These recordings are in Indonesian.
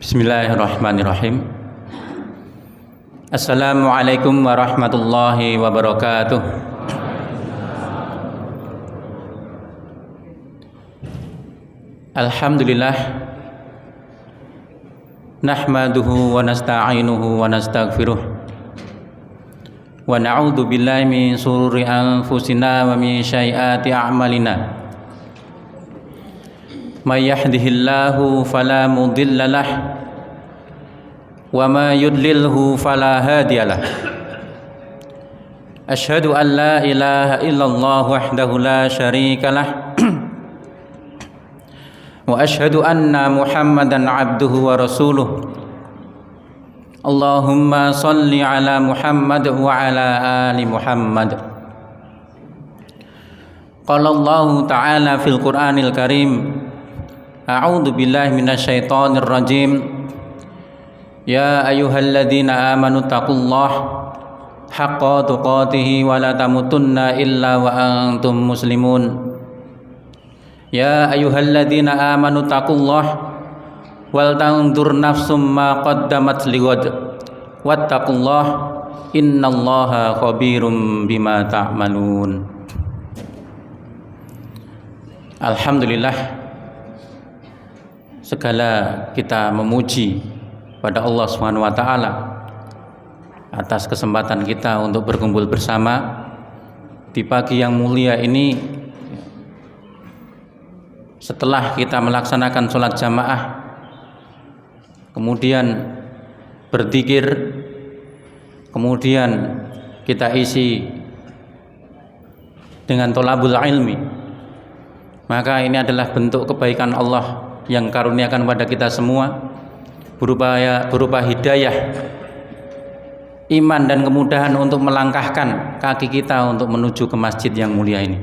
Bismillahirrahmanirrahim. Assalamualaikum warahmatullahi wabarakatuh. Alhamdulillah, nahmaduhu wa nasta'inuhu wa nastaghfiruh wa na'udzu billahi min shururi anfusina wa min sayyiati a'malina. May yahdihillahu fala mudilla lah wa ma yudlilhu fala hadiyalah. Asyhadu an la ilaha illallah wahdahu la syarikalah wa asyhadu anna Muhammadan abduhu wa rasuluh. Allahumma salli ala Muhammad wa ala ali Muhammad. Qala Allah ta'ala fil Qur'anil Karim, a'udzu billahi minasyaitonir rajim. Ya ayyuhalladzina amanu taqullaha haqqa tuqatih wa la tamutunna illa wa antum muslimun. Ya ayyuhalladzina amanu taqullaha wal tanzur nafsum ma qaddamat lighad wattaqullaha innallaha khabirum bima ta'malun. Alhamdulillah, segala kita memuji pada Allah Subhanahu wa taala atas kesempatan kita untuk berkumpul bersama di pagi yang mulia ini. Setelah kita melaksanakan sholat jamaah, kemudian berzikir, kemudian kita isi dengan thalabul ilmi, maka ini adalah bentuk kebaikan Allah yang karuniakan pada kita semua berupa hidayah, iman dan kemudahan untuk melangkahkan kaki kita untuk menuju ke masjid yang mulia ini.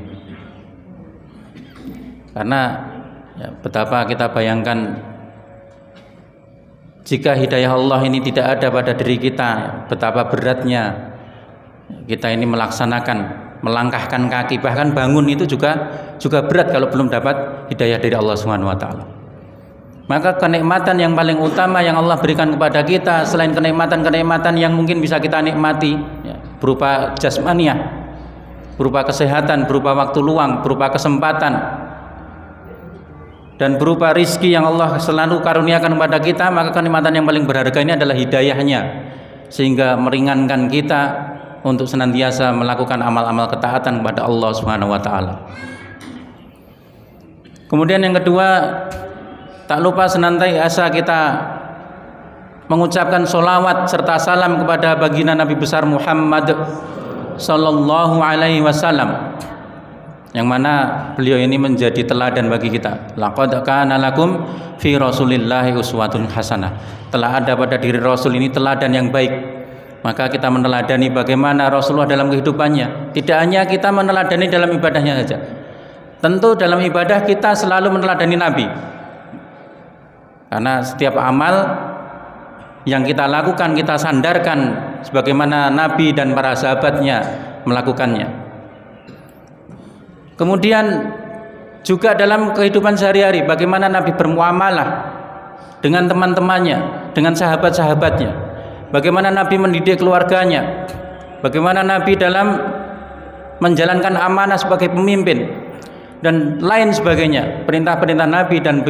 Karena betapa kita bayangkan jika hidayah Allah ini tidak ada pada diri kita, betapa beratnya kita ini melangkahkan kaki, bahkan bangun itu juga berat kalau belum dapat hidayah dari Allah Subhanahu wa taala. Maka kenikmatan yang paling utama yang Allah berikan kepada kita selain kenikmatan-kenikmatan yang mungkin bisa kita nikmati berupa jasmaniah, berupa kesehatan, berupa waktu luang, berupa kesempatan, dan berupa rizki yang Allah selalu karuniakan kepada kita, maka kenikmatan yang paling berharga ini adalah hidayahnya, sehingga meringankan kita untuk senantiasa melakukan amal-amal ketaatan kepada Allah Subhanahu wa taala. Kemudian yang kedua, tak lupa senantiasa kita mengucapkan sholawat serta salam kepada baginda Nabi besar Muhammad sallallahu alaihi wasallam, yang mana beliau ini menjadi teladan bagi kita. Laqad kana lakum fi rasulillahi uswatun hasanah. Telah ada pada diri Rasul ini teladan yang baik. Maka kita meneladani bagaimana Rasulullah dalam kehidupannya. Tidak hanya kita meneladani dalam ibadahnya saja. Tentu dalam ibadah kita selalu meneladani Nabi. Karena setiap amal yang kita lakukan, kita sandarkan sebagaimana Nabi dan para sahabatnya melakukannya. Kemudian juga dalam kehidupan sehari-hari, bagaimana Nabi bermuamalah dengan teman-temannya, dengan sahabat-sahabatnya, bagaimana Nabi mendidik keluarganya, bagaimana Nabi dalam menjalankan amanah sebagai pemimpin, dan lain sebagainya, perintah-perintah Nabi, dan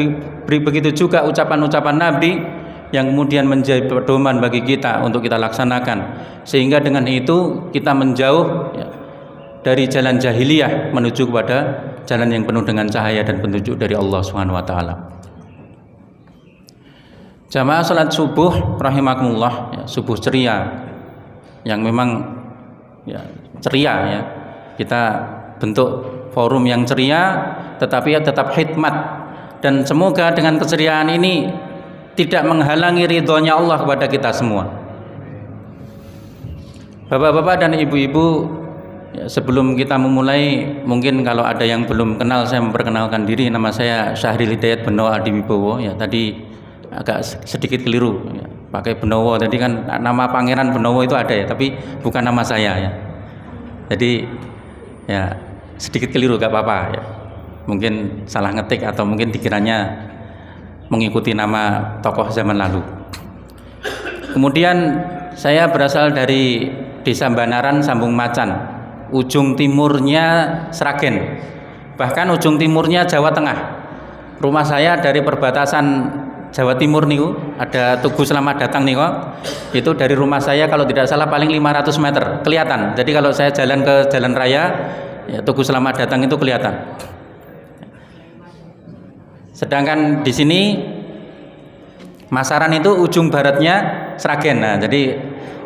begitu juga ucapan-ucapan Nabi yang kemudian menjadi pedoman bagi kita untuk kita laksanakan, sehingga dengan itu kita menjauh dari jalan jahiliyah menuju kepada jalan yang penuh dengan cahaya dan petunjuk dari Allah Subhanahu wa taala. Jamaah salat subuh rahimakumullah, subuh ceria yang memang ceria ya. Kita bentuk forum yang ceria tetapi tetap hikmat, dan semoga dengan keceriaan ini tidak menghalangi ridhonya Allah kepada kita semua. Bapak-bapak dan ibu-ibu, sebelum kita memulai, mungkin kalau ada yang belum kenal, saya memperkenalkan diri. Nama saya Syahril Hidayat Benowo Adiwibowo. Tadi agak sedikit keliru, pakai Benowo. Tadi kan nama Pangeran Benowo itu ada tapi bukan nama saya Jadi sedikit keliru, gak apa-apa Mungkin salah ngetik atau mungkin dikiranya mengikuti nama tokoh zaman lalu. Kemudian saya berasal dari Desa Banaran, Sambung Macan, ujung timurnya Sragen, bahkan ujung timurnya Jawa Tengah. Rumah saya dari perbatasan Jawa Timur niku, ada Tugu Selamat Datang niku. Itu dari rumah saya kalau tidak salah paling 500 meter kelihatan. Jadi kalau saya jalan ke jalan raya, ya, Tugu Selamat Datang itu kelihatan. Sedangkan di sini Masaran itu ujung baratnya Sragen. Nah, jadi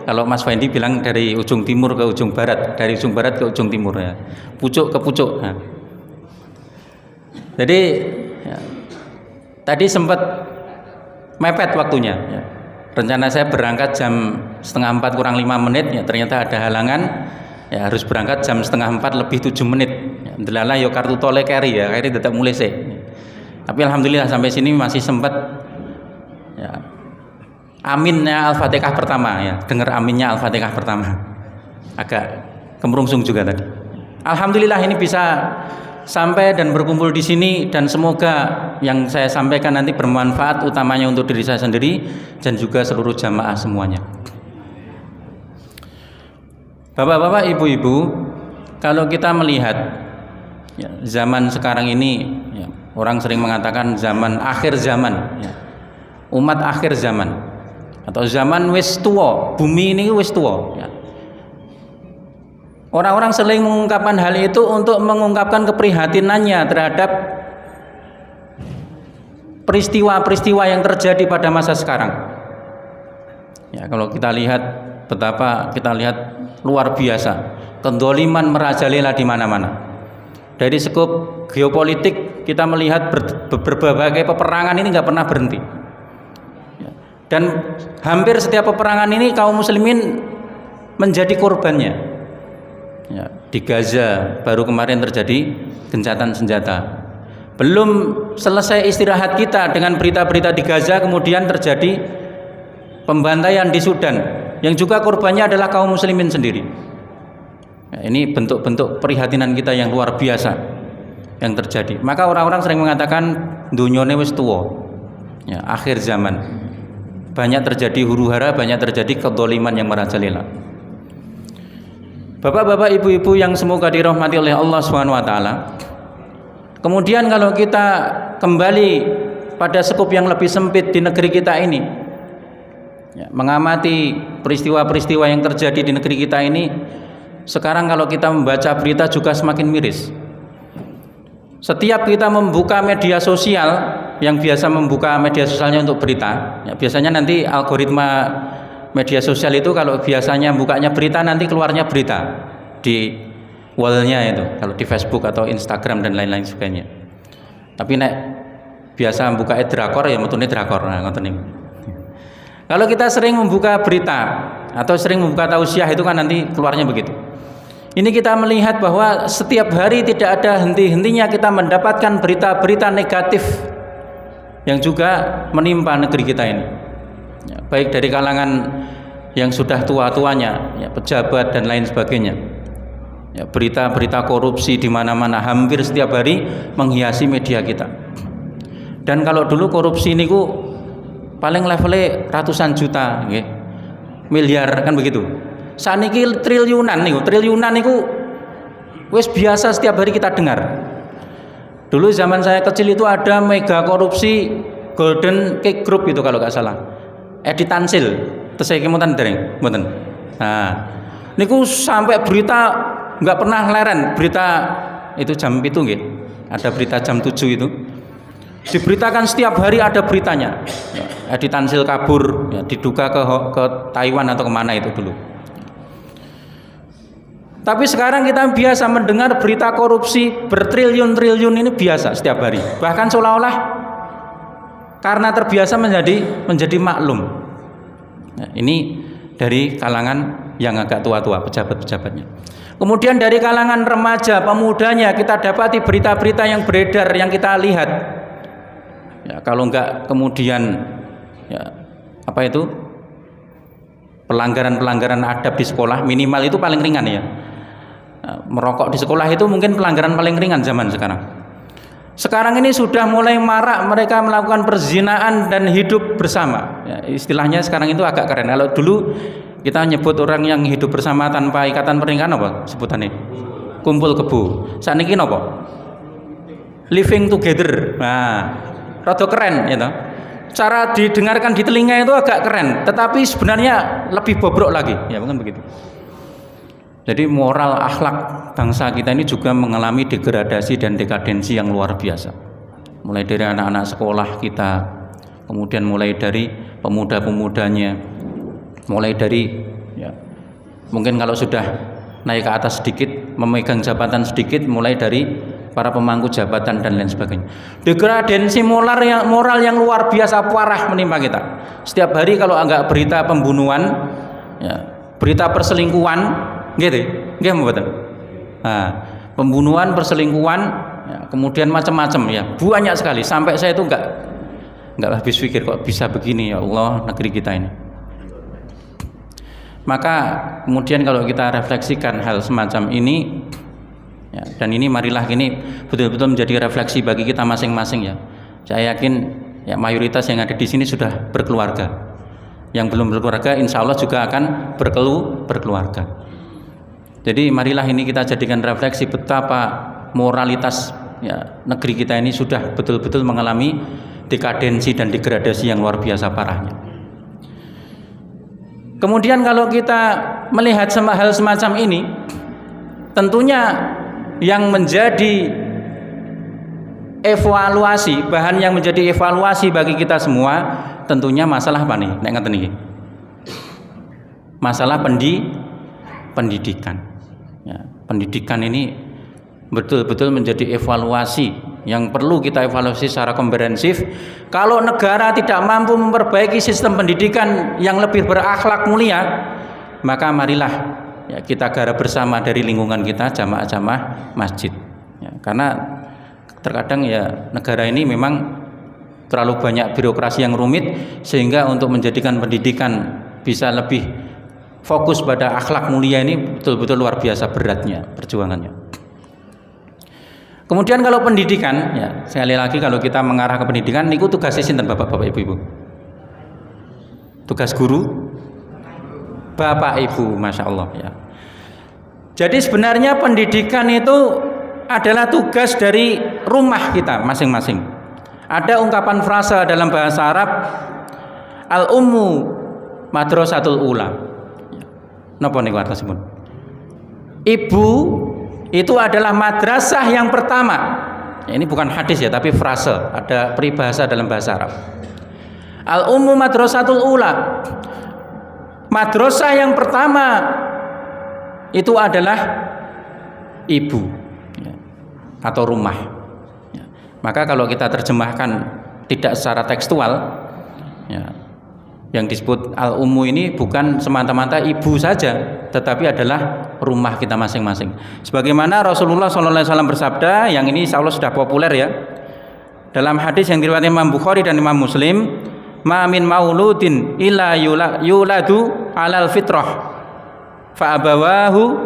kalau Mas Fendi bilang dari ujung timur ke ujung barat, dari ujung barat ke ujung timur ya. Pucuk ke pucuk. Nah. Jadi ya, tadi sempat mepet waktunya ya. Rencana saya berangkat jam 3:30 kurang 5 menit ya, ternyata ada halangan ya, harus berangkat jam 3:30 lebih 7 menit ya. Delala yo kartu tole carry ya, carry tetap mulai sih. Tapi alhamdulillah sampai sini masih sempat ya, aminnya Al-Fatihah pertama ya, dengar aminnya Al-Fatihah pertama, agak kemerungsung juga tadi. Alhamdulillah ini bisa sampai dan berkumpul di sini, dan semoga yang saya sampaikan nanti bermanfaat utamanya untuk diri saya sendiri dan juga seluruh jamaah semuanya. Bapak-bapak, ibu-ibu, kalau kita melihat ya, zaman sekarang ini ya, orang sering mengatakan zaman akhir zaman ya, umat akhir zaman atau zaman wis tuwa, bumi ini wis tuwa ya. Orang-orang sering mengungkapkan hal itu untuk mengungkapkan keprihatinannya terhadap peristiwa-peristiwa yang terjadi pada masa sekarang. Ya, kalau kita lihat betapa kita lihat luar biasa kedzaliman merajalela di mana-mana. Dari skop geopolitik kita melihat berbagai peperangan ini nggak pernah berhenti. Ya. Dan hampir setiap peperangan ini kaum muslimin menjadi korbannya. Ya, di Gaza baru kemarin terjadi gencatan senjata. Belum selesai istirahat kita dengan berita-berita di Gaza, kemudian terjadi pembantaian di Sudan yang juga korbannya adalah kaum muslimin sendiri. Ya, ini bentuk-bentuk perhatian kita yang luar biasa yang terjadi. Maka orang-orang sering mengatakan dunyone wis tuwa. Ya, akhir zaman. Banyak terjadi huru-hara, banyak terjadi kedzaliman yang merajalela. Bapak-bapak, ibu-ibu yang semoga dirahmati oleh Allah SWT. Kemudian kalau kita kembali pada skop yang lebih sempit di negeri kita ini ya, mengamati peristiwa-peristiwa yang terjadi di negeri kita ini, sekarang kalau kita membaca berita juga semakin miris. Setiap kita membuka media sosial, yang biasa membuka media sosialnya untuk berita ya, biasanya nanti algoritma media sosial itu kalau biasanya bukanya berita nanti keluarnya berita di wallnya itu, kalau di Facebook atau Instagram dan lain-lain sebagainya. Tapi nek biasa membuka drakor ya metune drakor. Nah, ngoten niku. Kalau kita sering membuka berita atau sering membuka tausiah itu kan nanti keluarnya begitu. Ini kita melihat bahwa setiap hari tidak ada henti-hentinya kita mendapatkan berita-berita negatif yang juga menimpa negeri kita ini. Ya, baik dari kalangan yang sudah tua-tuanya, ya, pejabat dan lain sebagainya. Ya, berita-berita korupsi di mana-mana hampir setiap hari menghiasi media kita. Dan kalau dulu korupsi ini paling levelnya ratusan juta, ya, miliar kan begitu. Saniki triliunan niku wis biasa setiap hari kita dengar. Dulu zaman saya kecil itu ada mega korupsi Golden Cake Group itu kalau nggak salah. Edi Tansil, terus saya kemudian dereng, mboten. Nah, niku sampai berita nggak pernah leren, berita itu jam itu nggih. Ada berita jam 7 itu. Diberitakan setiap hari ada beritanya. Ya, Edi Tansil kabur, ya, diduga ke Taiwan atau kemana itu dulu. Tapi sekarang kita biasa mendengar berita korupsi bertriliun-triliun ini biasa setiap hari. Bahkan seolah-olah karena terbiasa menjadi maklum. Nah, ini dari kalangan yang agak tua-tua, pejabat-pejabatnya. Kemudian dari kalangan remaja, pemudanya kita dapati berita-berita yang beredar, yang kita lihat. Ya, kalau enggak kemudian ya, apa itu? Pelanggaran-pelanggaran adab di sekolah minimal itu paling ringan ya. Merokok di sekolah itu mungkin pelanggaran paling ringan zaman sekarang. Sekarang ini sudah mulai marak mereka melakukan perzinaan dan hidup bersama. Ya, istilahnya sekarang itu agak keren. Kalau dulu kita nyebut orang yang hidup bersama tanpa ikatan pernikahan apa sebutannya? Kumpul kebo. Saat ini apa? Living together. Nah, rada keren ya toh. Cara didengarkan di telinga itu agak keren, tetapi sebenarnya lebih bobrok lagi. Ya, bukan begitu. Jadi moral akhlak bangsa kita ini juga mengalami degradasi dan dekadensi yang luar biasa. Mulai dari anak-anak sekolah kita, kemudian mulai dari pemuda-pemudanya, mulai dari ya, mungkin kalau sudah naik ke atas sedikit, memegang jabatan sedikit, mulai dari para pemangku jabatan dan lain sebagainya. Degradasi moral yang luar biasa parah menimpa kita. Setiap hari kalau enggak berita pembunuhan, ya, berita perselingkuhan, gitu, nggih mboten. Nah, pembunuhan, perselingkuhan, ya, kemudian macam-macam ya, banyak sekali. Sampai saya itu enggak habis pikir kok bisa begini ya Allah negeri kita ini. Maka kemudian kalau kita refleksikan hal semacam ini, ya, dan ini marilah ini betul-betul menjadi refleksi bagi kita masing-masing ya. Saya yakin ya mayoritas yang ada di sini sudah berkeluarga. Yang belum berkeluarga insya Allah juga akan berkeluarga. Jadi marilah ini kita jadikan refleksi betapa moralitas ya, negeri kita ini sudah betul-betul mengalami dekadensi dan degradasi yang luar biasa parahnya. Kemudian kalau kita melihat hal semacam ini, tentunya yang menjadi evaluasi, bahan yang menjadi evaluasi bagi kita semua, tentunya masalah apa nih? Nek ngeten iki. Masalah pendidikan. Ya, pendidikan ini betul-betul menjadi evaluasi yang perlu kita evaluasi secara komprehensif. Kalau negara tidak mampu memperbaiki sistem pendidikan yang lebih berakhlak mulia, maka marilah ya, kita garap bersama dari lingkungan kita, jamaah-jamaah masjid. Ya, karena terkadang ya negara ini memang terlalu banyak birokrasi yang rumit, sehingga untuk menjadikan pendidikan bisa lebih fokus pada akhlak mulia ini betul-betul luar biasa beratnya perjuangannya. Kemudian kalau pendidikan, ya sekali lagi kalau kita mengarah ke pendidikan, niku tugasnya sinten bapak-bapak ibu-ibu? Tugas guru, bapak ibu, masya Allah ya. Jadi sebenarnya pendidikan itu adalah tugas dari rumah kita masing-masing. Ada ungkapan frasa dalam bahasa Arab, al-ummu madrasatul ula. Napa niku artosipun? Ibu itu adalah madrasah yang pertama. Ya, ini bukan hadis ya, tapi frase, ada peribahasa dalam bahasa Arab. Al-ummu madrasatul ula. Madrasah yang pertama itu adalah ibu ya, atau rumah. Ya. Maka kalau kita terjemahkan tidak secara tekstual, ya, yang disebut al-ummu ini bukan semata-mata ibu saja, tetapi adalah rumah kita masing-masing. Sebagaimana Rasulullah SAW bersabda, yang ini insya Allah sudah populer ya, dalam hadis yang diriwayatkan Imam Bukhari dan Imam Muslim, ma min mauludin illa yuladu alal fitrah fa abawahu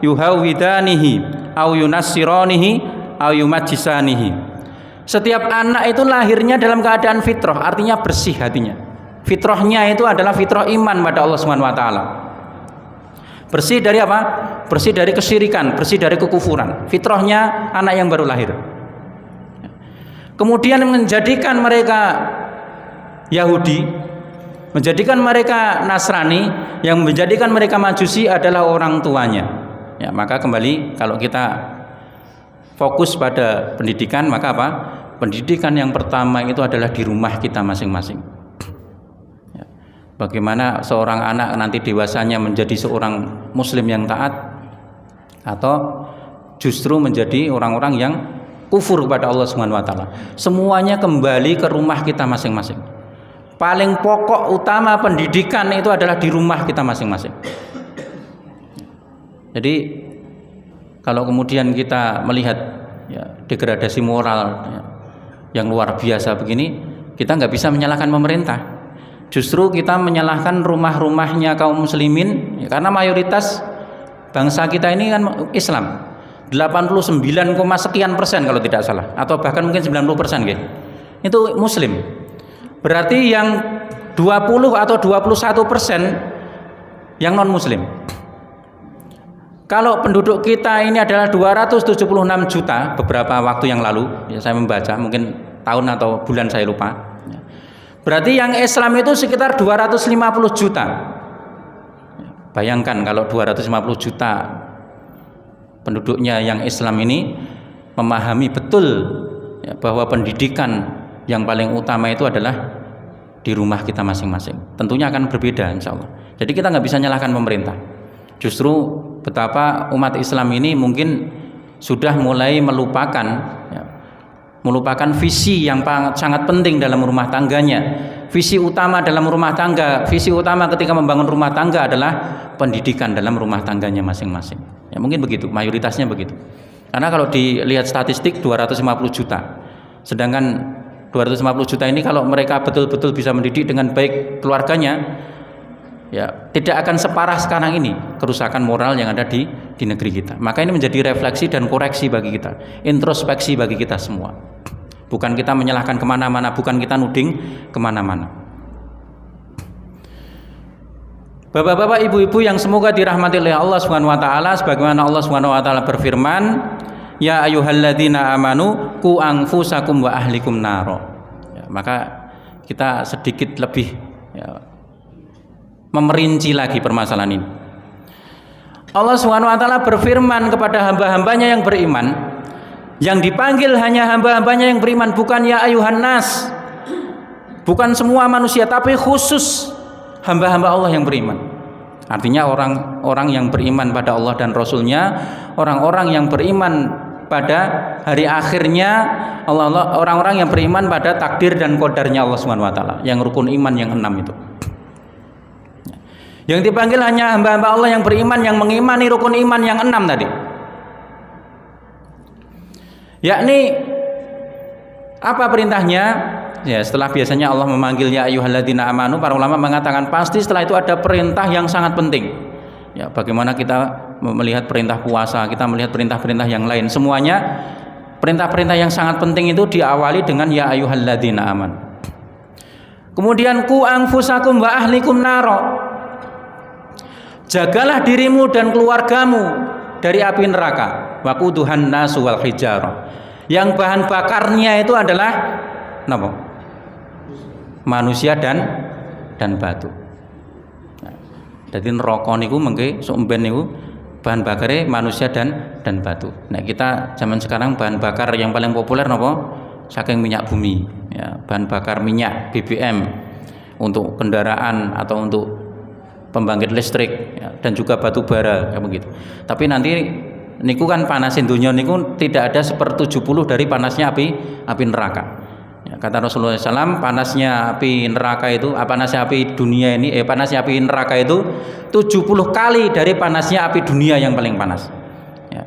yuhawidanihi au yunassiranihi au yumajjisanihi. Setiap anak itu lahirnya dalam keadaan fitrah, artinya bersih hatinya. Fitrahnya itu adalah fitrah iman pada Allah Subhanahu wa taala. Bersih dari apa? Bersih dari kesyirikan, bersih dari kekufuran. Fitrahnya anak yang baru lahir. Kemudian menjadikan mereka Yahudi, menjadikan mereka Nasrani, yang menjadikan mereka Majusi adalah orang tuanya. Ya, maka kembali kalau kita fokus pada pendidikan, maka apa? Pendidikan yang pertama itu adalah di rumah kita masing-masing. Bagaimana seorang anak nanti dewasanya menjadi seorang muslim yang taat, atau justru menjadi orang-orang yang kufur kepada Allah Subhanahu wa taala. Semuanya kembali ke rumah kita masing-masing. Paling pokok utama pendidikan itu adalah di rumah kita masing-masing. Jadi kalau kemudian kita melihat ya, degradasi moral ya, yang luar biasa begini, kita nggak bisa menyalahkan pemerintah. Justru kita menyalahkan rumah-rumahnya kaum muslimin ya, karena mayoritas bangsa kita ini kan Islam. 89, sekian persen kalau tidak salah, atau bahkan mungkin 90% gitu. Itu muslim. Berarti yang 20 atau 21% yang non muslim. Kalau penduduk kita ini adalah 276 juta beberapa waktu yang lalu, ya saya membaca, mungkin tahun atau bulan saya lupa. Berarti yang Islam itu sekitar 250 juta. Bayangkan kalau 250 juta penduduknya yang Islam ini memahami betul ya, bahwa pendidikan yang paling utama itu adalah di rumah kita masing-masing. Tentunya akan berbeda insya Allah. Jadi kita nggak bisa nyalahkan pemerintah. Justru betapa umat Islam ini mungkin sudah mulai melupakan visi yang sangat penting dalam rumah tangganya. Visi utama dalam rumah tangga, visi utama ketika membangun rumah tangga adalah pendidikan dalam rumah tangganya masing-masing. Ya mungkin begitu, mayoritasnya begitu. Karena kalau dilihat statistik 250 juta. Sedangkan 250 juta ini kalau mereka betul-betul bisa mendidik dengan baik keluarganya, ya tidak akan separah sekarang ini kerusakan moral yang ada di negeri kita. Maka ini menjadi refleksi dan koreksi bagi kita, introspeksi bagi kita semua. Bukan kita menyalahkan kemana-mana, bukan kita nuding kemana-mana. Bapak-bapak, ibu-ibu yang semoga dirahmati oleh Allah Subhanahu wa taala, sebagaimana Allah Subhanahu wa taala berfirman, ya ayyuhalladzina amanu qu anfusakum wa ahlikum naro. Ya, maka kita sedikit lebih memerinci lagi permasalahan ini. Allah Subhanahu wa taala berfirman kepada hamba-hambanya yang beriman, yang dipanggil hanya hamba-hambanya yang beriman, bukan ya ayuhan nas, bukan semua manusia, tapi khusus hamba-hamba Allah yang beriman. Artinya orang-orang yang beriman pada Allah dan Rasulnya, orang-orang yang beriman pada hari akhirnya, orang-orang yang beriman pada takdir dan qadarnya Allah Subhanahu wa taala, yang rukun iman yang 6 itu. Yang dipanggil hanya hamba-hamba Allah yang beriman, yang mengimani rukun iman yang 6 tadi. Yakni apa perintahnya? Ya, setelah biasanya Allah memanggil ya ayyuhalladzina amanu, para ulama mengatakan pasti setelah itu ada perintah yang sangat penting. Ya, bagaimana kita melihat perintah puasa, kita melihat perintah-perintah yang lain, semuanya perintah-perintah yang sangat penting itu diawali dengan ya ayyuhalladzina amanu. Kemudian qu anfusakum wa ahlikum naro. Jagalah dirimu dan keluargamu dari api neraka. Waquduhan nasu wal hijarah. Yang bahan bakarnya itu adalah apa? Manusia dan batu. Nah, jadi neraka niku mengke sumben niku bahan bakarnya manusia dan batu. Nah, kita zaman sekarang bahan bakar yang paling populer napa? Saking minyak bumi, ya, bahan bakar minyak BBM untuk kendaraan atau untuk pembangkit listrik, ya, dan juga batu bara kayak begitu. Tapi nanti niku kan panasin dunia niku tidak ada 1/70 dari panasnya api neraka. Ya, kata Rasulullah SAW, panasnya api neraka itu, panasnya api dunia ini, panasnya api neraka itu 70 kali dari panasnya api dunia yang paling panas. Ya.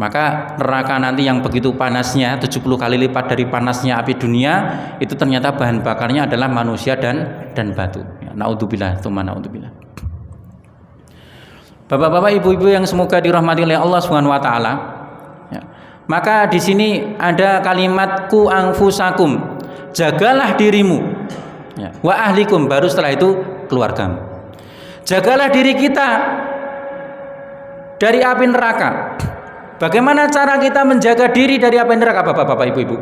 Maka neraka nanti yang begitu panasnya 70 kali lipat dari panasnya api dunia itu ternyata bahan bakarnya adalah manusia dan batu. Naudzubillah, tsumma naudzubillah. Bapak-bapak, ibu-ibu yang semoga dirahmati oleh Allah Subhanahu wa taala. Ya. Maka di sini ada kalimat qu anfusakum, jagalah dirimu. Ya. Wa ahlikum, baru setelah itu keluargamu. Jagalah diri kita dari api neraka. Bagaimana cara kita menjaga diri dari api neraka, bapak-bapak, ibu-ibu?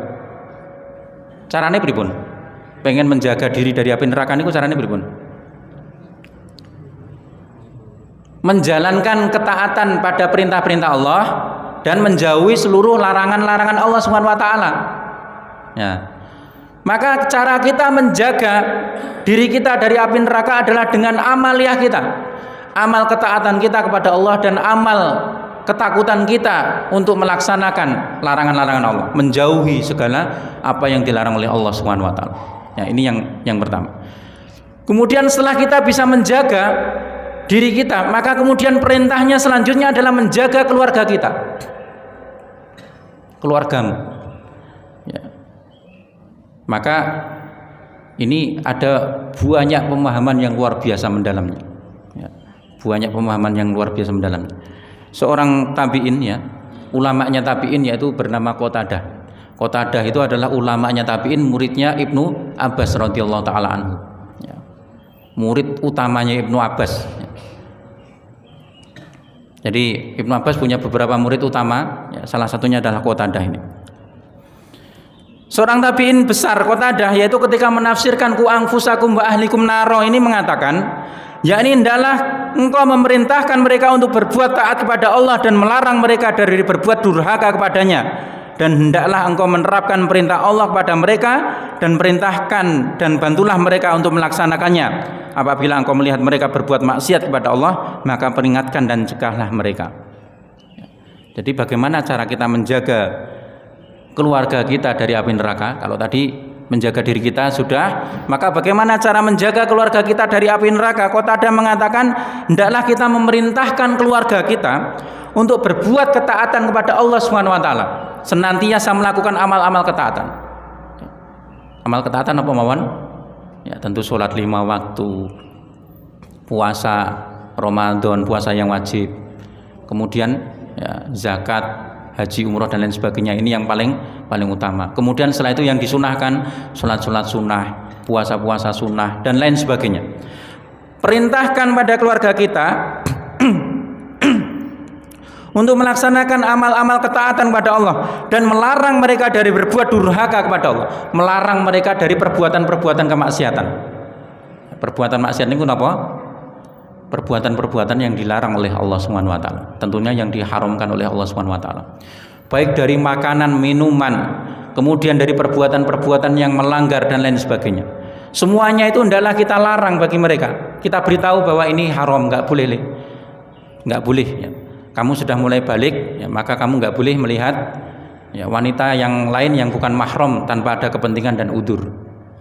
Caranya pripun? Pengen menjaga diri dari api neraka niku caranya pripun? Menjalankan ketaatan pada perintah-perintah Allah dan menjauhi seluruh larangan-larangan Allah Subhanahu wa taala. Ya. Maka cara kita menjaga diri kita dari api neraka adalah dengan amaliyah kita. Amal ketaatan kita kepada Allah dan amal ketakutan kita untuk melaksanakan larangan-larangan Allah, menjauhi segala apa yang dilarang oleh Allah Subhanahu wa taala. Ya, ini yang pertama. Kemudian setelah kita bisa menjaga diri kita, maka kemudian perintahnya selanjutnya adalah menjaga keluarga kita. Keluargamu. Ya. Maka ini ada banyak pemahaman yang luar biasa mendalamnya. Ya. Banyak pemahaman yang luar biasa mendalamnya. Seorang tabi'in, ya, ulamanya tabi'in yaitu bernama Qatadah. Qatadah itu adalah ulamanya tabi'in, muridnya Ibnu Abbas radhiyallahu taala anhu. Ya. Murid utamanya Ibnu Abbas. Ya. Jadi Ibnu Abbas punya beberapa murid utama, ya, salah satunya adalah Qatadah ini. Seorang tabi'in besar Qatadah, yaitu ketika menafsirkan ku anfusakum wa ahlikum naro ini mengatakan, yakni hendaklah engkau memerintahkan mereka untuk berbuat taat kepada Allah dan melarang mereka dari berbuat durhaka kepadanya, dan hendaklah engkau menerapkan perintah Allah kepada mereka dan perintahkan dan bantulah mereka untuk melaksanakannya. Apabila engkau melihat mereka berbuat maksiat kepada Allah, maka peringatkan dan cegahlah mereka. Jadi bagaimana cara kita menjaga keluarga kita dari api neraka? Kalau tadi menjaga diri kita sudah, maka bagaimana cara menjaga keluarga kita dari api neraka? Qatadah mengatakan, hendaklah kita memerintahkan keluarga kita untuk berbuat ketaatan kepada Allah Subhanahu wa taala, senantiasa melakukan amal-amal ketaatan. Amal ketaatan apa mawon? Ya, tentu sholat 5 waktu, puasa Ramadan, puasa yang wajib, kemudian ya, zakat, haji, umroh dan lain sebagainya. Ini yang paling utama. Kemudian setelah itu yang disunahkan, sholat sunnah, puasa sunnah dan lain sebagainya. Perintahkan pada keluarga kita untuk melaksanakan amal-amal ketaatan kepada Allah dan melarang mereka dari berbuat durhaka kepada Allah, melarang mereka dari perbuatan-perbuatan kemaksiatan. Perbuatan maksiat ini apa? Perbuatan-perbuatan yang dilarang oleh Allah Subhanahu wa taala, tentunya yang diharamkan oleh Allah Subhanahu wa taala. Baik dari makanan, minuman, kemudian dari perbuatan-perbuatan yang melanggar dan lain sebagainya. Semuanya itu hendaklah kita larang bagi mereka. Kita beritahu bahwa ini haram, enggak boleh. Enggak boleh ya. Kamu sudah mulai balik, ya, maka kamu nggak boleh melihat ya, wanita yang lain yang bukan mahram tanpa ada kepentingan dan udzur.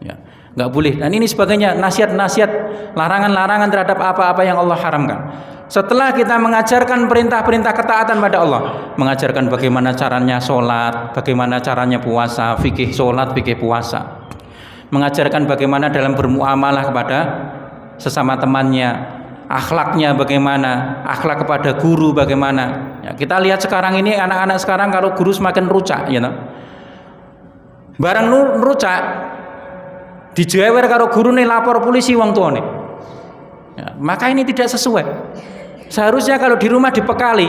Ya, nggak boleh. Dan ini sebagainya, nasihat-nasihat, larangan-larangan terhadap apa-apa yang Allah haramkan. Setelah kita mengajarkan perintah-perintah ketaatan pada Allah, mengajarkan bagaimana caranya sholat, bagaimana caranya puasa, fikih sholat, fikih puasa, mengajarkan bagaimana dalam bermuamalah kepada sesama temannya, akhlaknya bagaimana, akhlak kepada guru bagaimana. Ya, kita lihat sekarang ini anak-anak sekarang kalau guru semakin rucak, ya, barang rucak dijewer karo guru nih lapor polisi wong tuane. Ya, maka ini tidak sesuai. Seharusnya kalau di rumah dibekali,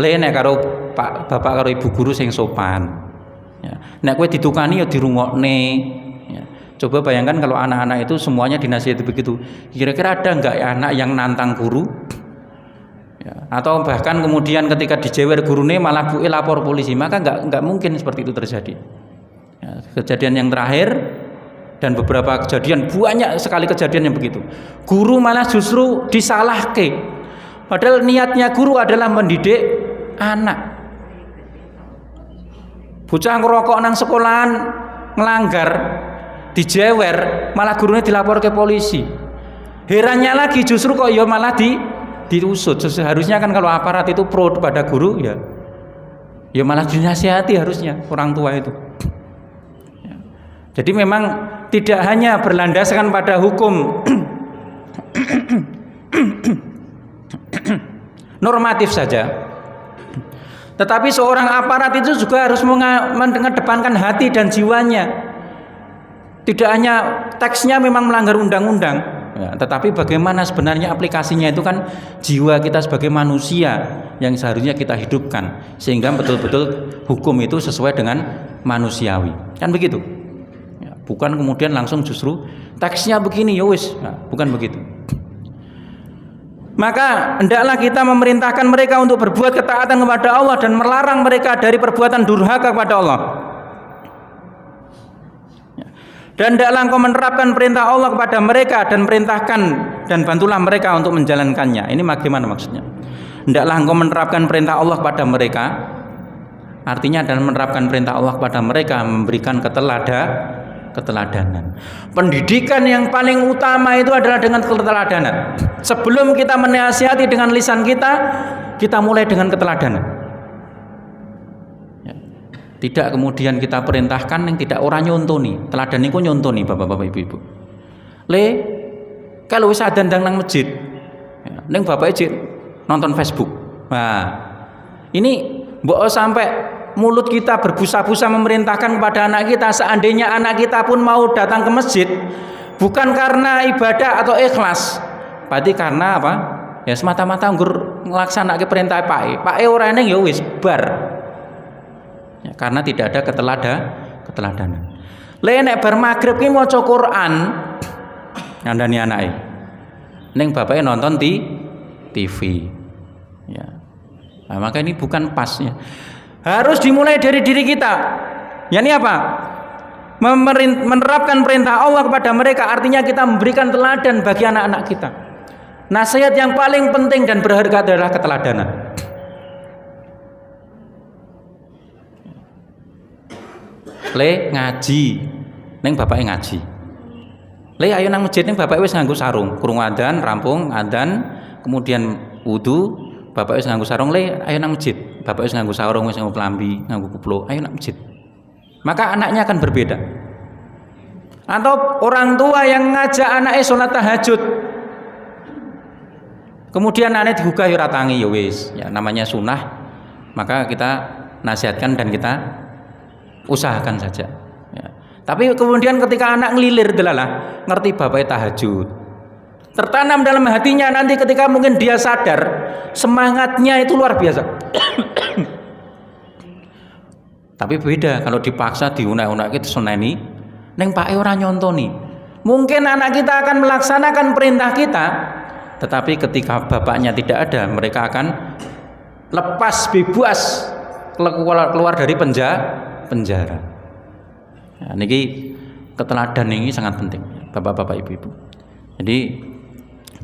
lene karo pak bapak karo ibu guru sing sopan. Ya, nek kowe ditukani ya dirungokne. Coba bayangkan kalau anak-anak itu semuanya dinasihati begitu, kira-kira ada nggak anak yang nantang guru? Ya, atau bahkan kemudian ketika dijewer gurune malah buke lapor polisi, maka nggak mungkin seperti itu terjadi. Ya, kejadian yang terakhir dan beberapa kejadian, banyak sekali kejadian yang begitu. Guru malah justru disalahke, padahal niatnya guru adalah mendidik anak. Bocah ngerokok nang sekolahan ngelanggar, dijewer, malah gurunya dilapor ke polisi. Herannya lagi justru kok ya malah diusut. Seharusnya kan kalau aparat itu pro pada guru, ya malah dinasihati harusnya orang tua itu. Ya. Jadi memang tidak hanya berlandaskan pada hukum normatif saja, tetapi seorang aparat itu juga harus mengedepankan hati dan jiwanya. Tidak hanya teksnya memang melanggar undang-undang, ya, tetapi bagaimana sebenarnya aplikasinya itu kan jiwa kita sebagai manusia yang seharusnya kita hidupkan sehingga betul-betul hukum itu sesuai dengan manusiawi, kan begitu? Ya, bukan kemudian langsung justru teksnya begini ya wis, nah, bukan begitu. Maka hendaklah kita memerintahkan mereka untuk berbuat ketaatan kepada Allah dan melarang mereka dari perbuatan durhaka kepada Allah. Dan hendaklah engkau menerapkan perintah Allah kepada mereka dan perintahkan dan bantulah mereka untuk menjalankannya. Ini bagaimana maksudnya? Hendaklah engkau menerapkan perintah Allah kepada mereka, artinya adalah menerapkan perintah Allah kepada mereka, memberikan keteladanan. Pendidikan yang paling utama itu adalah dengan keteladanan. Sebelum kita menasihati dengan lisan kita mulai dengan keteladanan. Tidak kemudian kita perintahkan yang tidak orang nyontoni. Teladan niku nyontoni bapak-bapak ibu-ibu. Kalau wis adzan nang masjid, ning bapak ijik nonton Facebook. Nah, ini Mbok sampai mulut kita berbusa-busa memerintahkan kepada anak kita, seandainya anak kita pun mau datang ke masjid bukan karena ibadah atau ikhlas, berarti karena apa? Ya semata-mata nggur nglaksanake perintah Pak ora eneng ya wis bar. Ya, karena tidak ada keteladanan. Nek bar magrib ki maca Quran ngandani anake. Ning bapake nonton TV. Ya. Nah, maka ini bukan pas ya. Harus dimulai dari diri kita. Ya ini apa? Menerapkan perintah Allah kepada mereka, artinya kita memberikan teladan bagi anak-anak kita. Nasihat yang paling penting dan berharga adalah keteladanan. Ngaji, neng bapaknya ngaji. Ayo nang masjid neng bapaknya wis nganggo sarung, kurung adzan, rampung adzan, kemudian wudu, bapaknya wis nganggo sarung. Ayo nang masjid, bapaknya wis nganggo sarung, wis nganggo klambi, nganggo kupluk. Ayo nang masjid. Maka anaknya akan berbeda. Atau orang tua yang ngajak anaknya sholat tahajud, kemudian anaknya digugah ya ratangi ya wis, ya namanya sunnah, maka kita nasihatkan dan kita usahakan saja. Ya. Tapi kemudian ketika anak ngelilir delalah, ngerti bapaknya tahajud, tertanam dalam hatinya, nanti ketika mungkin dia sadar, semangatnya itu luar biasa. Tapi beda kalau dipaksa diunak-unak itu seneni, neng pake ora nyontoni. Mungkin anak kita akan melaksanakan perintah kita, tetapi ketika bapaknya tidak ada, mereka akan lepas bebas keluar dari penjara. Nah, niki keteladan ini sangat penting, bapak-bapak, ibu-ibu. Jadi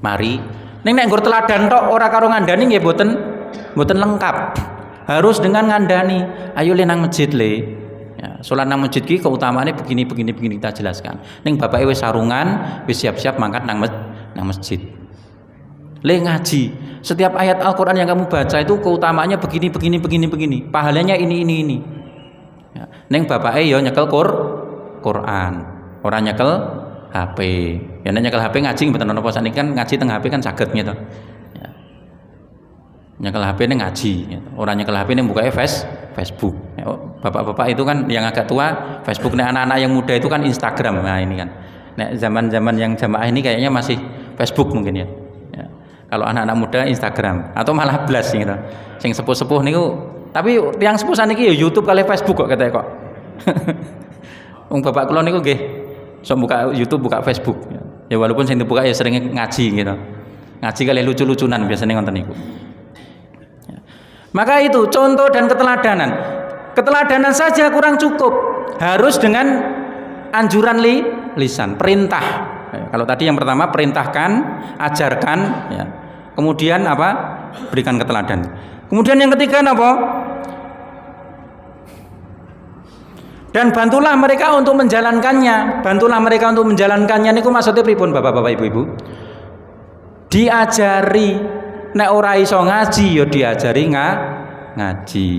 mari nek nggur teladan tok ora karo ngandani nggih mboten lengkap. Harus dengan ngandani. Ayo le nang masjid le. Ya, salat nang masjid ki keutamaannya begini kita jelaskan. Ning bapake wis sarungan, wis siap-siap mangkat nang masjid. Le ngaji. Setiap ayat Al-Qur'an yang kamu baca itu keutamaannya begini. Pahalanya ini. Ya. Ning bapake ya nyekel Quran, ora nyekel HP. Ya nek nyekel HP ngaji mboten ana apa saniki kan ngaji teng HP kan saged gitu. Ya. Nyekel HP ning ngaji, gitu. Ora nyekel HP ning buka Facebook. Ya, bapak-bapak itu kan yang agak tua Facebook, nek anak-anak yang muda itu kan Instagram. Nah ini kan. Nek zaman-zaman yang jamaah ini kayaknya masih Facebook mungkin ya. Ya. Kalau anak-anak muda Instagram atau malah blas gitu. Sing sepuh-sepuh niku, tapi yang sepuh saniki ya YouTube kali Facebook kok katanya kok. Wong bapak kula niku nggih sok buka YouTube, buka Facebook. Ya walaupun sing dibuka ya sering ngaji gitu. Ngaji kali lucu-lucunan biasanya ngonten niku. Ya. Maka itu contoh dan keteladanan. Keteladanan saja kurang cukup. Harus dengan anjuran lisan, perintah. Ya, kalau tadi yang pertama perintahkan, ajarkan, ya. Kemudian apa? Berikan keteladan. Kemudian yang ketiga apa? Dan bantulah mereka untuk menjalankannya. Niku maksudnya pripun bapak-bapak, ibu-ibu? Diajari. Nek ora iso ngaji ya diajari ngaji.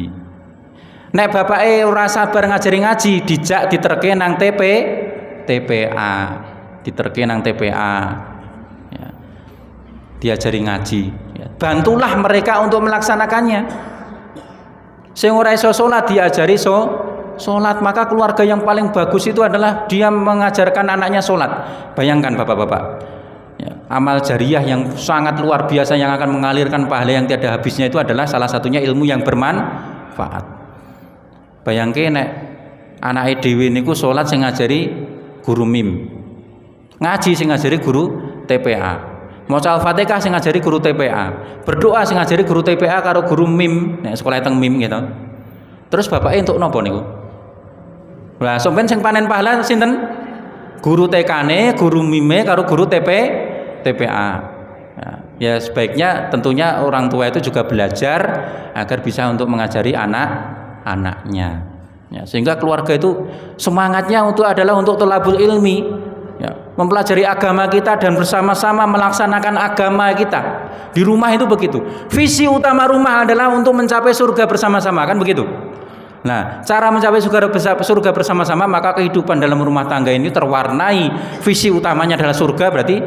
Nek bapake ora sabar ngajari ngaji, dijak diterke nang TPA. Diterke nang TPA. Ya. Diajari ngaji. Ya. Bantulah mereka untuk melaksanakannya. Sing ora iso salat diajari sholat, maka keluarga yang paling bagus itu adalah dia mengajarkan anaknya sholat. Bayangkan bapak-bapak, ya, amal jariah yang sangat luar biasa yang akan mengalirkan pahala yang tiada habisnya itu adalah salah satunya ilmu yang bermanfaat. Bayangke nek anake dhewe niku sholat sing ngajari guru MIM, ngaji sing ngajari guru TPA, maca Al-Fatihah sing ngajari guru TPA, berdoa sing ngajari guru TPA karo guru MIM, nek sekolah teng MIM gitu. Terus bapake entuk napa niku? Lah sampeyan sing panen pahala sinten? Guru TK-ne, guru MIM-e karo guru TPA. Ya sebaiknya tentunya orang tua itu juga belajar agar bisa untuk mengajari anak-anaknya. Ya, sehingga keluarga itu semangatnya adalah untuk thalabul ilmi, ya, mempelajari agama kita dan bersama-sama melaksanakan agama kita. Di rumah itu begitu. Visi utama rumah adalah untuk mencapai surga bersama-sama, kan begitu? Nah, cara mencapai surga bersama-sama, maka kehidupan dalam rumah tangga ini terwarnai, visi utamanya adalah surga, berarti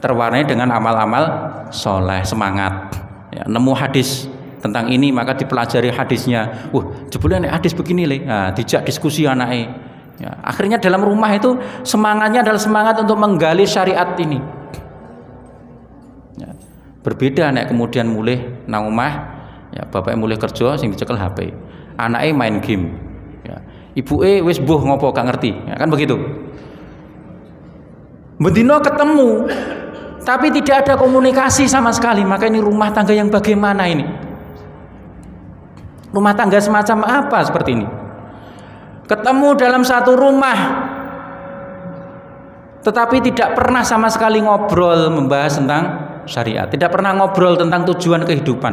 terwarnai dengan amal-amal soleh, semangat. Ya, nemu hadis tentang ini, maka dipelajari hadisnya. Jebule hadis begini le. Nah, dijak diskusi anaknya. Ya, akhirnya dalam rumah itu semangatnya adalah semangat untuk menggali syariat ini. Ya, berbeda nek kemudian mulai nang omah, ya bapaknya mulai kerja sing dicekel HP. Anaknya main game. Ya, ibuke wis mbuh ngopo gak ngerti. Ya, kan begitu. Bendino ketemu tapi tidak ada komunikasi sama sekali, maka ini rumah tangga yang bagaimana ini? Rumah tangga semacam apa seperti ini? Ketemu dalam satu rumah tetapi tidak pernah sama sekali ngobrol membahas tentang syariat, tidak pernah ngobrol tentang tujuan kehidupan.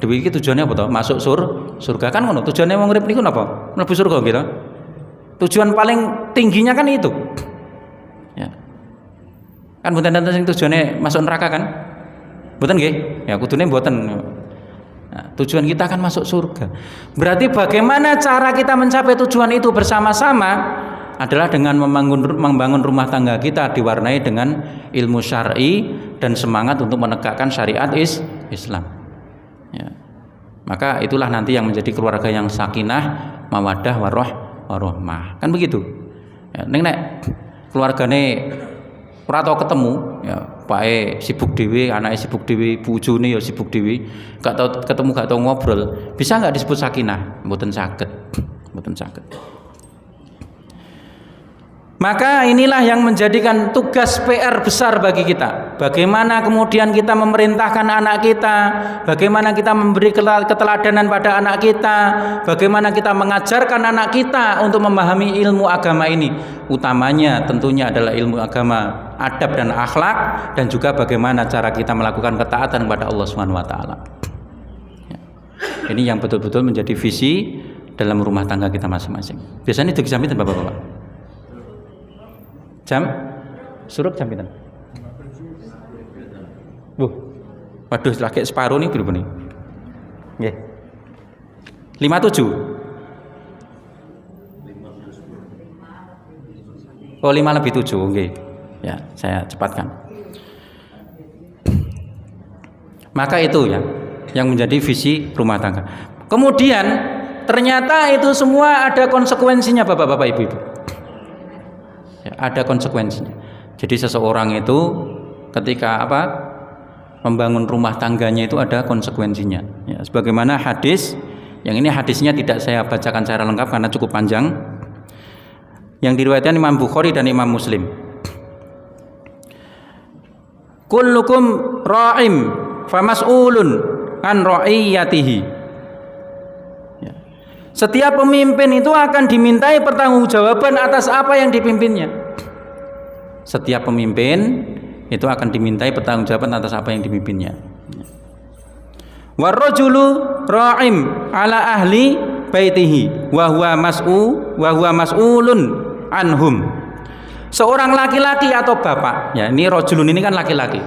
Dewi iki tujuannya apa toh? Masuk surga kan ngono. Tujuannya wong urip niku napa? Mlebu surga gitu. Tujuan paling tingginya kan itu. Ya. Kan mboten enten sing tujuane masuk neraka kan? Mboten nggih? Ya kudune mboten. Nah, tujuan kita kan masuk surga. Berarti bagaimana cara kita mencapai tujuan itu bersama-sama adalah dengan membangun rumah tangga kita diwarnai dengan ilmu syar'i dan semangat untuk menegakkan syariat Islam. Ya. Maka itulah nanti yang menjadi keluarga yang sakinah, mawaddah, warahmah. Kan begitu. Ya, nek keluargane ora tau ketemu, ya pake sibuk dhewe, anake sibuk dhewe, bojone ya sibuk dhewe, gak tau ketemu, gak tau ngobrol. Bisa enggak disebut sakinah? Mboten saged. Mboten saged. Maka inilah yang menjadikan tugas PR besar bagi kita. Bagaimana kemudian kita memerintahkan anak kita, bagaimana kita memberi keteladanan pada anak kita, bagaimana kita mengajarkan anak kita untuk memahami ilmu agama ini. Utamanya tentunya adalah ilmu agama, adab dan akhlak, dan juga bagaimana cara kita melakukan ketaatan kepada Allah Subhanahu wa taala. Ini yang betul-betul menjadi visi dalam rumah tangga kita masing-masing. Biasanya dijamin Bapak-bapak. Jam surup jam pinten? Waduh lagi separuh nih berapa nih? Nggih. 57. Oh 5 lebih 7, nggih. Ya, saya cepatkan. Maka itu ya yang menjadi visi rumah tangga. Kemudian ternyata itu semua ada konsekuensinya Bapak-bapak Ibu-ibu. Ada konsekuensinya. Jadi seseorang itu ketika membangun rumah tangganya itu ada konsekuensinya. Ya, sebagaimana hadis, yang ini hadisnya tidak saya bacakan secara lengkap karena cukup panjang. Yang diriwayatkan Imam Bukhari dan Imam Muslim. Kullukum ra'im famas'ulun an ra'iyatihi. Setiap pemimpin itu akan dimintai pertanggungjawaban atas apa yang dipimpinnya. Setiap pemimpin itu akan dimintai pertanggungjawaban atas apa yang dipimpinnya. Warrajulu ra'im ala ahli baitihi wa huwa mas'ulun anhum. Seorang laki-laki atau bapak, ya ini rajulun ini kan laki-laki.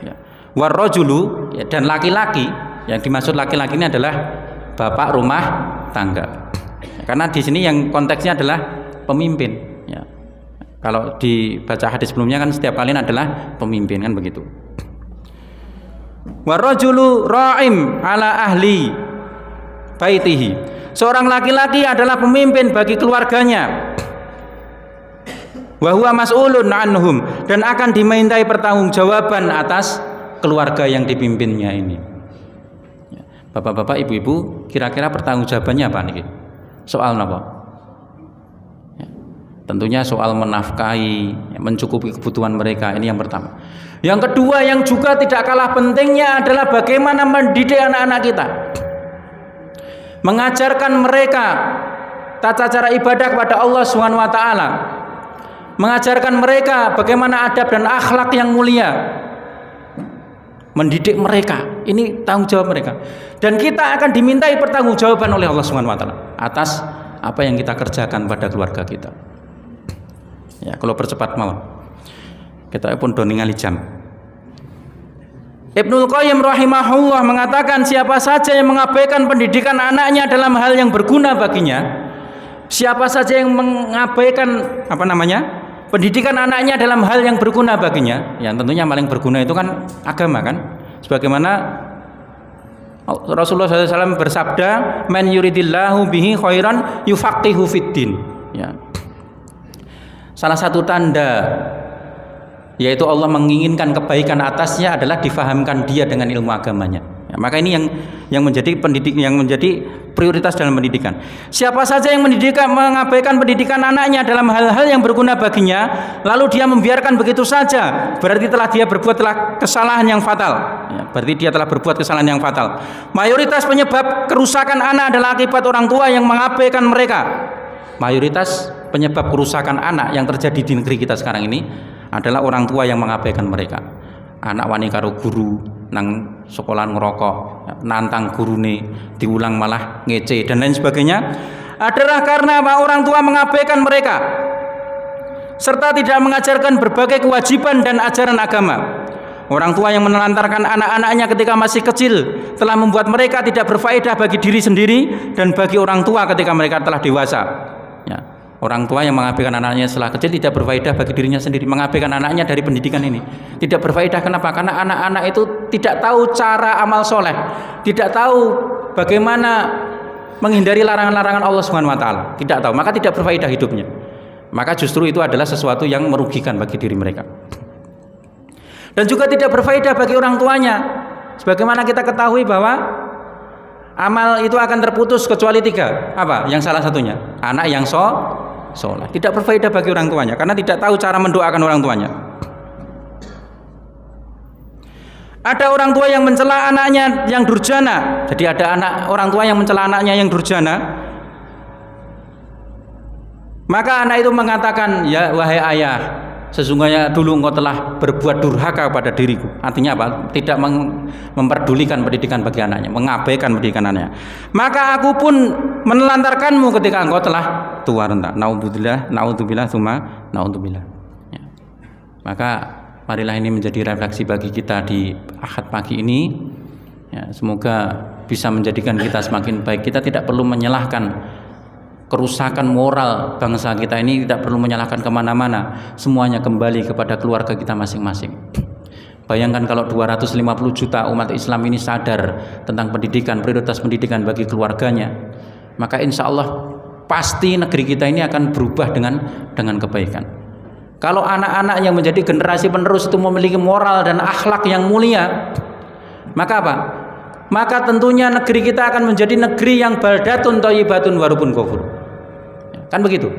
Ya. Warrajulu ya, dan laki-laki, yang dimaksud laki-laki ini adalah bapak rumah tangga. Karena di sini yang konteksnya adalah pemimpin. Ya. Kalau dibaca hadis sebelumnya kan setiap kali adalah pemimpin kan begitu. Warrajulu ra'im ala ahli baitihi. Seorang laki-laki adalah pemimpin bagi keluarganya. Wa huwa mas'ulun anhum, dan akan dimintai pertanggungjawaban atas keluarga yang dipimpinnya ini. Bapak-bapak, ibu-ibu, kira-kira pertanggungjawabannya apa nih? Soal apa? Ya, tentunya soal menafkahi, mencukupi kebutuhan mereka. Ini yang pertama. Yang kedua yang juga tidak kalah pentingnya adalah bagaimana mendidik anak-anak kita, mengajarkan mereka tata cara ibadah kepada Allah Subhanahu wa taala, mengajarkan mereka bagaimana adab dan akhlak yang mulia. Mendidik mereka, ini tanggung jawab mereka, dan kita akan dimintai pertanggungjawaban oleh Allah Subhanahu wa taala atas apa yang kita kerjakan pada keluarga kita. Ya, kalau percepat mawon. Kita pun do ningali jam. Ibnul Qayyim rahimahullah mengatakan, siapa saja yang mengabaikan pendidikan anaknya dalam hal yang berguna baginya, siapa saja yang mengabaikan pendidikan anaknya dalam hal yang berguna baginya, yang tentunya paling berguna itu kan agama kan, sebagaimana Rasulullah SAW bersabda, "Man yuridillahu bihi khairan yufaqihu fiddin." Ya. Salah satu tanda yaitu Allah menginginkan kebaikan atasnya adalah difahamkan dia dengan ilmu agamanya. Ya, maka ini yang menjadi prioritas dalam pendidikan. Siapa saja yang mengabaikan pendidikan anaknya dalam hal-hal yang berguna baginya, lalu dia membiarkan begitu saja, berarti dia berbuat kesalahan yang fatal. Ya, berarti dia telah berbuat kesalahan yang fatal. Mayoritas penyebab kerusakan anak adalah akibat orang tua yang mengabaikan mereka. Mayoritas penyebab kerusakan anak yang terjadi di negeri kita sekarang ini adalah orang tua yang mengabaikan mereka. Anak wani karo guru nang sekolah ngerokok, nantang gurune, diulang malah ngece dan lain sebagainya, adalah karena orang tua mengabaikan mereka serta tidak mengajarkan berbagai kewajiban dan ajaran agama. Orang tua yang menelantarkan anak-anaknya ketika masih kecil telah membuat mereka tidak berfaedah bagi diri sendiri dan bagi orang tua ketika mereka telah dewasa. Ya. Orang tua yang mengabaikan anaknya setelah kecil tidak berfaedah bagi dirinya sendiri, mengabaikan anaknya dari pendidikan ini. Tidak berfaedah, kenapa? Karena anak-anak itu tidak tahu cara amal soleh, tidak tahu bagaimana menghindari larangan-larangan Allah SWT, tidak tahu, maka tidak berfaedah hidupnya. Maka justru itu adalah sesuatu yang merugikan bagi diri mereka. Dan juga tidak berfaedah bagi orang tuanya. Sebagaimana kita ketahui bahwa amal itu akan terputus kecuali 3. Apa? Yang salah satunya anak yang soleh. Tidak berfaedah bagi orang tuanya karena tidak tahu cara mendoakan orang tuanya. Ada orang tua yang mencela anaknya yang durjana. Jadi ada orang tua yang mencela anaknya yang durjana. Maka anak itu mengatakan, "Ya wahai ayah, sesungguhnya dulu engkau telah berbuat durhaka pada diriku." Artinya apa? Tidak memperdulikan pendidikan bagi anaknya, mengabaikan pendidikan anaknya. Maka aku pun menelantarkanmu ketika engkau telah tua renta. Naudzubillah, tsumma naudzubillah. Ya. Maka marilah ini menjadi refleksi bagi kita di Ahad pagi ini. Ya, semoga bisa menjadikan kita semakin baik. Kita tidak perlu menyalahkan kerusakan moral bangsa kita ini, tidak perlu menyalahkan kemana-mana, semuanya kembali kepada keluarga kita masing-masing. Bayangkan kalau 250 juta umat Islam ini sadar tentang pendidikan, prioritas pendidikan bagi keluarganya, maka insya Allah pasti negeri kita ini akan berubah dengan kebaikan. Kalau anak-anak yang menjadi generasi penerus itu memiliki moral dan akhlak yang mulia, maka apa? Maka tentunya negeri kita akan menjadi negeri yang baldatun thayyibatun warubun ghafur. Kan begitu.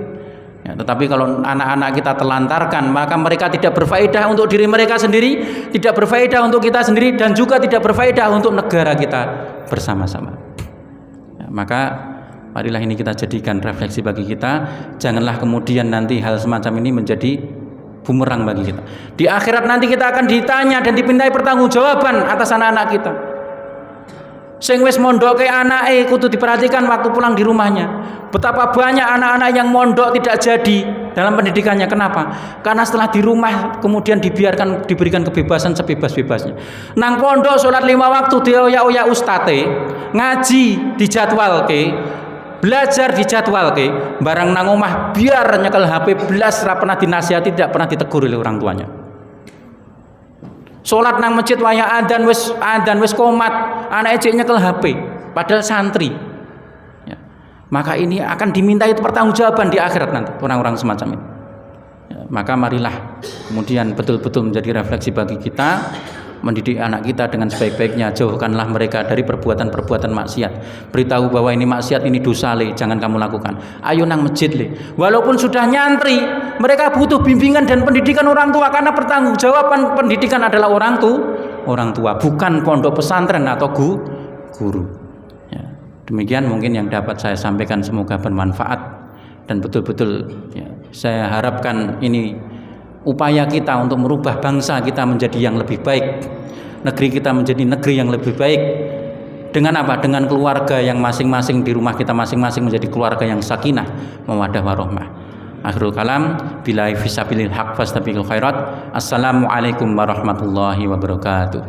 Ya, tetapi kalau anak-anak kita telantarkan, maka mereka tidak berfaedah untuk diri mereka sendiri, tidak berfaedah untuk kita sendiri, dan juga tidak berfaedah untuk negara kita bersama-sama. Ya, maka marilah ini kita jadikan refleksi bagi kita. Janganlah kemudian nanti hal semacam ini menjadi bumerang bagi kita. Di akhirat nanti kita akan ditanya dan dipintai pertanggungjawaban atas anak-anak kita. Sing wis mondoke anake kudu diperhatikan waktu pulang di rumahnya. Betapa banyak anak-anak yang mondok tidak jadi dalam pendidikannya. Kenapa? Karena setelah di rumah kemudian diberikan kebebasan sebebas-bebasnya. Nang pondok sholat 5 waktu dioyak-oyak ustate, ngaji dijadwalke, belajar dijadwalke, barang nang omah biar nyekel HP belas ra pernah dinasihati, tidak pernah ditegur oleh orang tuanya. Sholat nang masjid wayah adzan wis komat, anak ejek nyekel HP padahal santri. Ya. Maka ini akan dimintai pertanggungjawaban di akhirat nanti orang-orang semacam ini. Ya, maka marilah kemudian betul-betul menjadi refleksi bagi kita, mendidik anak kita dengan sebaik-baiknya. Jauhkanlah mereka dari perbuatan-perbuatan maksiat. Beritahu bahwa ini maksiat, ini dosa le, jangan kamu lakukan. Ayo nang masjid le. Walaupun sudah nyantri, mereka butuh bimbingan dan pendidikan orang tua, karena pertanggungjawaban pendidikan adalah orang tua, bukan pondok pesantren atau guru. Ya, demikian mungkin yang dapat saya sampaikan, semoga bermanfaat dan betul-betul ya, saya harapkan ini upaya kita untuk merubah bangsa kita menjadi yang lebih baik, negeri kita menjadi negeri yang lebih baik. Dengan apa? Dengan keluarga yang masing-masing di rumah kita masing-masing menjadi keluarga yang sakinah, mawaddah warahmah. Akhirul kalam, billahi fisabilil haq fastabiqul khairat. Assalamualaikum warahmatullahi wabarakatuh.